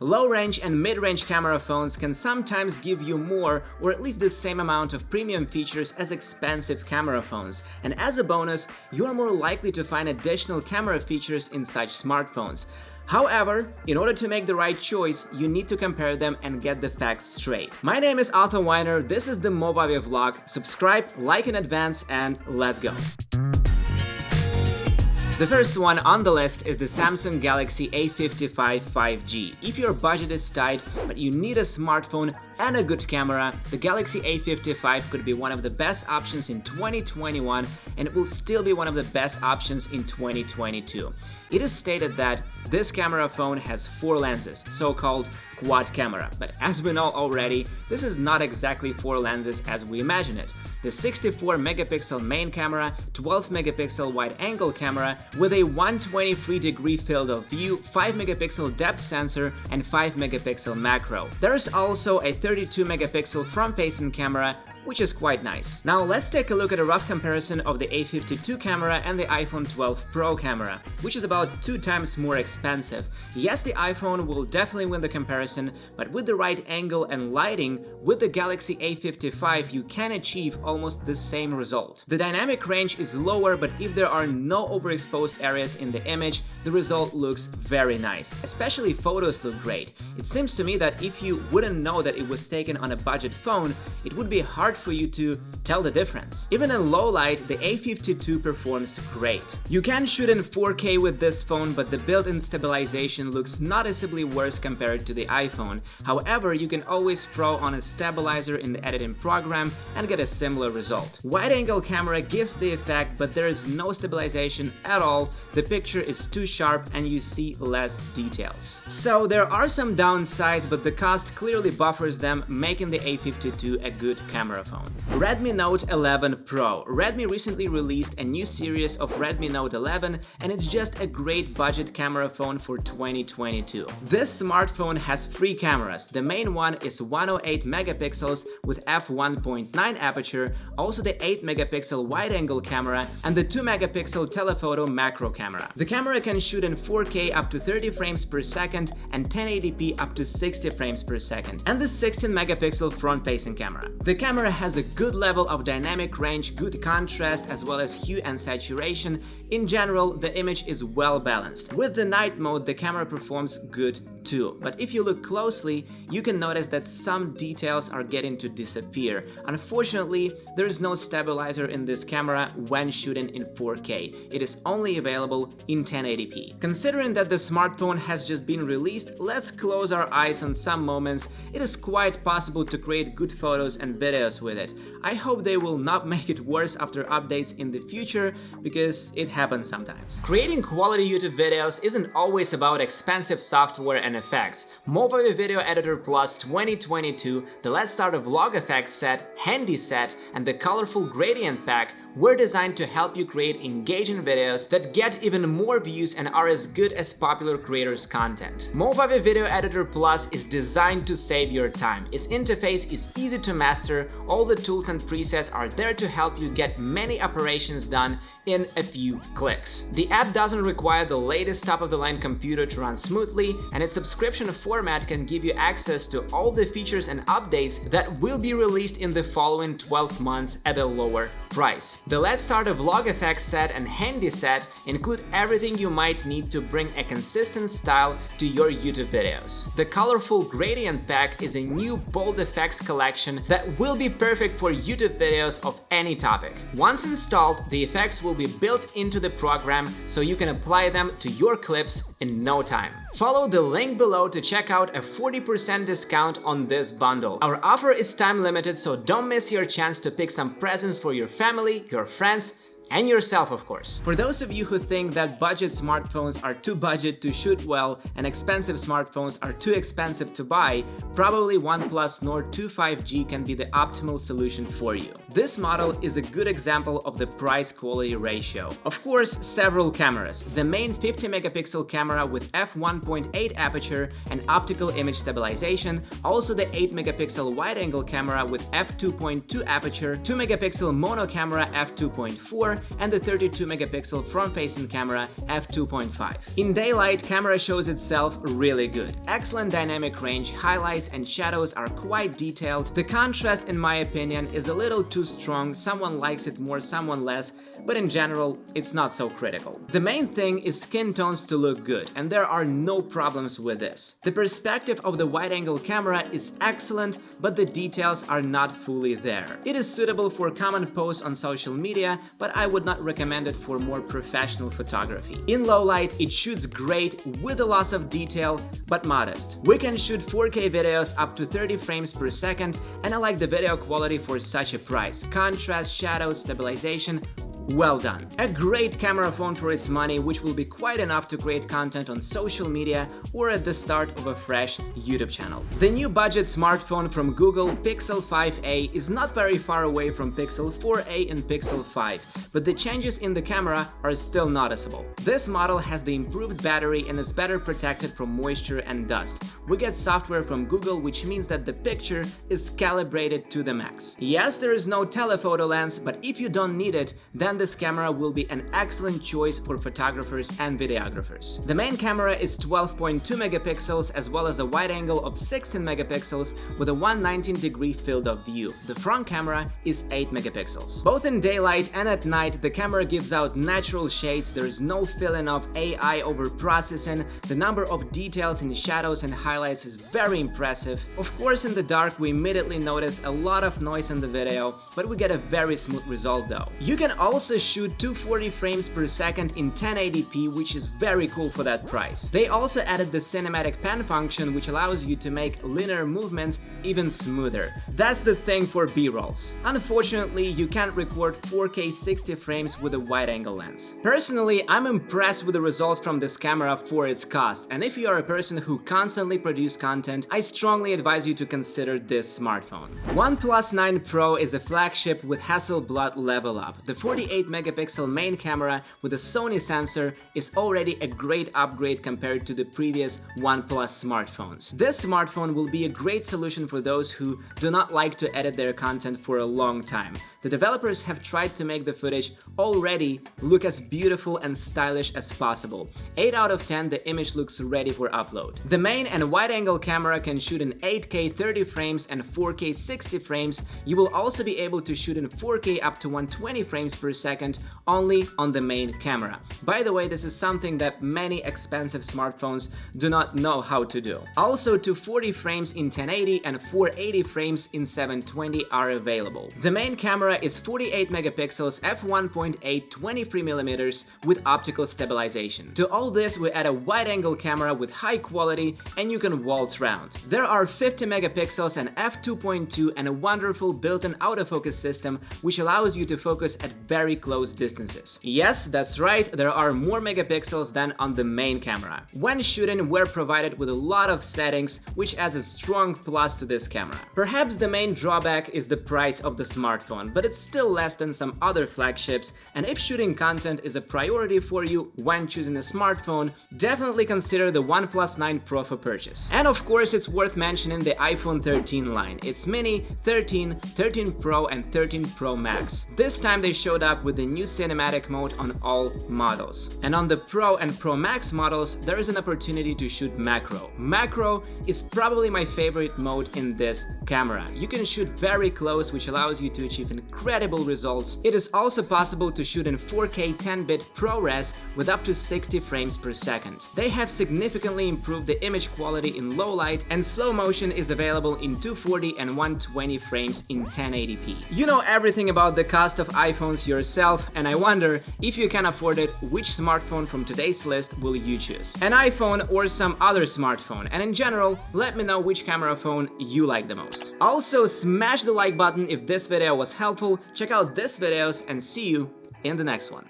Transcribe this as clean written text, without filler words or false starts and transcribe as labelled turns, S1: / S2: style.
S1: Low-range and mid-range camera phones can sometimes give you more or at least the same amount of premium features as expensive camera phones, and as a bonus, you are more likely to find additional camera features in such smartphones. However, in order to make the right choice, you need to compare them and get the facts straight. My name is Arthur Weiner, this is the Movavi vlog. Subscribe, like in advance, and let's go! The first one on the list is the Samsung Galaxy A55 5G. If your budget is tight, but you need a smartphone and a good camera, the Galaxy A55 could be one of the best options in 2021, and it will still be one of the best options in 2022. It is stated that this camera phone has 4 lenses, so-called quad camera, but as we know already, this is not exactly 4 lenses as we imagine it. The 64-megapixel main camera, 12-megapixel wide-angle camera with a 123-degree field of view, 5-megapixel depth sensor, and 5-megapixel macro. There is also a 32-megapixel front-facing camera, which is quite nice. Now let's take a look at a rough comparison of the A52 camera and the iPhone 12 Pro camera, which is about 2 times more expensive. Yes, the iPhone will definitely win the comparison, but with the right angle and lighting, with the Galaxy A55 you can achieve almost the same result. The dynamic range is lower, but if there are no overexposed areas in the image, the result looks very nice. Especially photos look great. It seems to me that if you wouldn't know that it was taken on a budget phone, it would be hard for you to tell the difference. Even in low light, the A52 performs great. You can shoot in 4K with this phone, but the built-in stabilization looks noticeably worse compared to the iPhone. However, you can always throw on a stabilizer in the editing program and get a similar result. Wide-angle camera gives the effect, but there is no stabilization at all. The picture is too sharp and you see less details. So there are some downsides, but the cost clearly buffers them, making the A52 a good camera phone. Redmi Note 11 Pro. Redmi recently released a new series of Redmi Note 11, and it's just a great budget camera phone for 2022. This smartphone has 3 cameras. The main one is 108 megapixels with f1.9 aperture, also the 8 megapixel wide-angle camera, and the 2 megapixel telephoto macro camera. The camera can shoot in 4K up to 30 frames per second and 1080p up to 60 frames per second, and the 16 megapixel front-facing camera. The camera has a good level of dynamic range, good contrast, as well as hue and saturation. In general, the image is well balanced. With the night mode, the camera performs good too, but if you look closely, you can notice that some details are getting to disappear. Unfortunately, there is no stabilizer in this camera when shooting in 4K. It is only available in 1080p. Considering that the smartphone has just been released, let's close our eyes on some moments. It is quite possible to create good photos and videos with it. I hope they will not make it worse after updates in the future, because it happens sometimes. Creating quality YouTube videos isn't always about expensive software and effects. Movavi Video Editor Plus 2022, the Let's Start a Vlog Effects set, Handy set, and the colorful gradient pack were designed to help you create engaging videos that get even more views and are as good as popular creators' content. Movavi Video Editor Plus is designed to save your time. Its interface is easy to master, all the tools and presets are there to help you get many operations done in a few clicks. The app doesn't require the latest top-of-the-line computer to run smoothly, and its subscription format can give you access to all the features and updates that will be released in the following 12 months at a lower price. The Let's Start a Vlog Effects set and Handy set include everything you might need to bring a consistent style to your YouTube videos. The colorful gradient pack is a new bold effects collection that will be perfect for YouTube videos of any topic. Once installed, the effects will be built into the program, so you can apply them to your clips in no time. Follow the link below to check out a 40% discount on this bundle. Our offer is time limited, so don't miss your chance to pick some presents for your family, your friends, and yourself, of course. For those of you who think that budget smartphones are too budget to shoot well and expensive smartphones are too expensive to buy, probably OnePlus Nord 2 5G can be the optimal solution for you. This model is a good example of the price-quality ratio. Of course, several cameras. The main 50-megapixel camera with f1.8 aperture and optical image stabilization, also the 8-megapixel wide-angle camera with f2.2 aperture, 2-megapixel mono camera f2.4, 4 and the 32-megapixel front-facing camera f2.5. In daylight, camera shows itself really good. Excellent dynamic range, highlights and shadows are quite detailed. The contrast, in my opinion, is a little too strong. Someone likes it more, someone less, but in general, it's not so critical. The main thing is skin tones to look good, and there are no problems with this. The perspective of the wide-angle camera is excellent, but the details are not fully there. It is suitable for common posts on social media, but I would not recommend it for more professional photography. In low light, it shoots great with a loss of detail, but modest. We can shoot 4K videos up to 30 frames per second, and I like the video quality for such a price. Contrast, shadows, stabilization, well done. A great camera phone for its money, which will be quite enough to create content on social media or at the start of a fresh YouTube channel. The new budget smartphone from Google, Pixel 5a, is not very far away from Pixel 4a and Pixel 5, but the changes in the camera are still noticeable. This model has the improved battery and is better protected from moisture and dust. We get software from Google, which means that the picture is calibrated to the max. Yes, there is no telephoto lens, but if you don't need it, then this camera will be an excellent choice for photographers and videographers. The main camera is 12.2 megapixels as well as a wide angle of 16 megapixels with a 119-degree field of view. The front camera is 8 megapixels. Both in daylight and at night, the camera gives out natural shades. There is no fill-in of AI over processing. The number of details in shadows and highlights is very impressive. Of course, in the dark, we immediately notice a lot of noise in the video, but we get a very smooth result though. You can also shoot 240 frames per second in 1080p, which is very cool for that price. They also added the cinematic pan function, which allows you to make linear movements even smoother. That's the thing for B-rolls. Unfortunately, you can't record 4K 60 frames with a wide-angle lens. Personally, I'm impressed with the results from this camera for its cost, and if you are a person who constantly produces content, I strongly advise you to consider this smartphone. OnePlus 9 Pro is a flagship with Hasselblad level up. The 48-megapixel main camera with a Sony sensor is already a great upgrade compared to the previous OnePlus smartphones. This smartphone will be a great solution for those who do not like to edit their content for a long time. The developers have tried to make the footage already look as beautiful and stylish as possible. 8 out of 10, the image looks ready for upload. The main and wide-angle camera can shoot in 8K 30 frames and 4K 60 frames. You will also be able to shoot in 4K up to 120 frames per second only on the main camera. By the way, this is something that many expensive smartphones do not know how to do. Also, 240 frames in 1080 and 480 frames in 720 are available. The main camera is 48 megapixels f1.8 23mm with optical stabilization. To all this, we add a wide-angle camera with high quality and you can waltz around. There are 50 megapixels and f2.2 and a wonderful built-in autofocus system which allows you to focus at very close distances. Yes, that's right, there are more megapixels than on the main camera. When shooting, we're provided with a lot of settings, which adds a strong plus to this camera. Perhaps the main drawback is the price of the smartphone, but it's still less than some other flagships, and if shooting content is a priority for you when choosing a smartphone, definitely consider the OnePlus 9 Pro for purchase. And of course, it's worth mentioning the iPhone 13 line. It's Mini, 13, 13 Pro and 13 Pro Max. This time they showed up with the new cinematic mode on all models. And on the Pro and Pro Max models, there is an opportunity to shoot macro. Macro is probably my favorite mode in this camera. You can shoot very close, which allows you to achieve incredible results. It is also possible to shoot in 4K 10-bit ProRes with up to 60 frames per second. They have significantly improved the image quality in low light, and slow motion is available in 240 and 120 frames in 1080p. You know everything about the cost of iPhones yourself, and I wonder if you can afford it, which smartphone from today's list will you choose? An iPhone or some other smartphone? And in general, let me know which camera phone you like the most. Also, smash the like button if this video was helpful, check out these videos and see you in the next one.